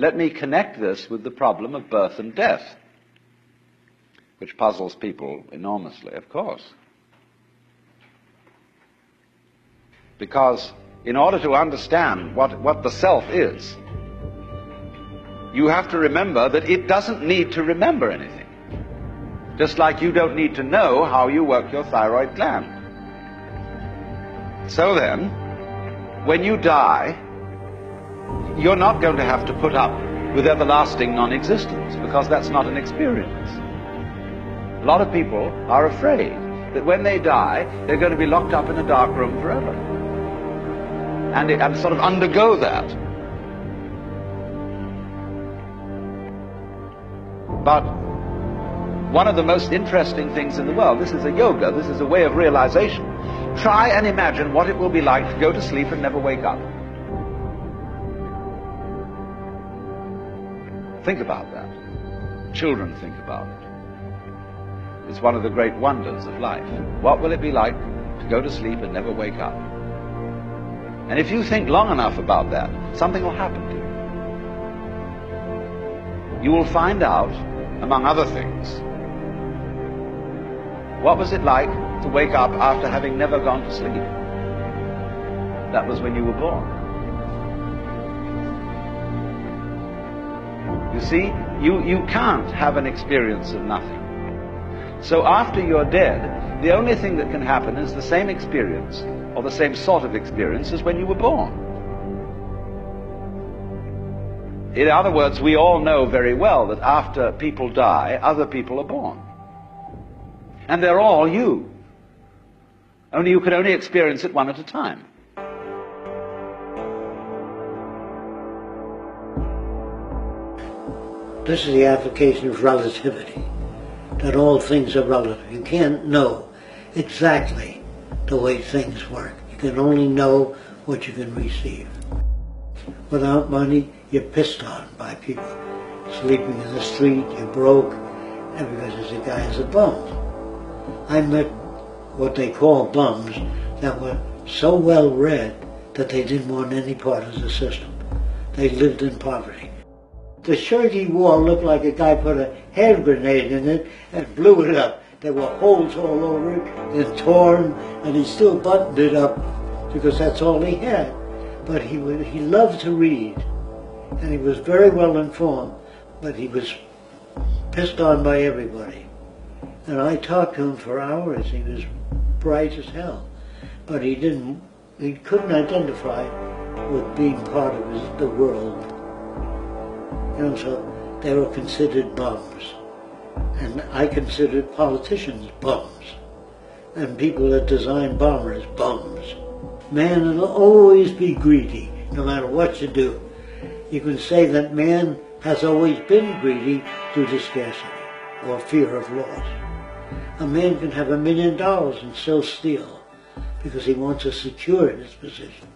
let me connect this with the problem of birth and death, which puzzles people enormously, of course. Because in order to understand what the self is, you have to remember that it doesn't need to remember anything. Just like you don't need to know how you work your thyroid gland. So then, when you die, you're not going to have to put up with everlasting non-existence, because that's not an experience. A lot of people are afraid that when they die, they're going to be locked up in a dark room forever. And sort of undergo that. But one of the most interesting things in the world, this is a yoga, this is a way of realization. Try and imagine what it will be like to go to sleep and never wake up. Think about that. Children think about it. It's one of the great wonders of life. What will it be like to go to sleep and never wake up? And if you think long enough about that, something will happen to you. You will find out, among other things, what was it like to wake up after having never gone to sleep? That was when you were born. You see, you can't have an experience of nothing. So after you're dead, the only thing that can happen is the same experience, or the same sort of experience as when you were born. In other words, we all know very well that after people die, other people are born. And they're all you. Only you can only experience it one at a time. This is the application of relativity, that all things are relative. You can't know exactly the way things work. You can only know what you can receive. Without money, you're pissed on by people. Sleeping in the street, you're broke, and because this guy is a bum. I met what they call bums that were so well read that they didn't want any part of the system. They lived in poverty. The shirt he wore looked like a guy put a hand grenade in it and blew it up. There were holes all over it and torn, and he still buttoned it up because that's all he had. But he loved to read, and he was very well informed, but he was pissed on by everybody. And I talked to him for hours. He was bright as hell, but he couldn't identify with being part of the world. You know, so they were considered bums. And I considered politicians bums. And people that design bombers bums. Man will always be greedy, no matter what you do. You can say that man has always been greedy due to scarcity or fear of loss. A man can have $1 million and still steal because he wants to secure his position.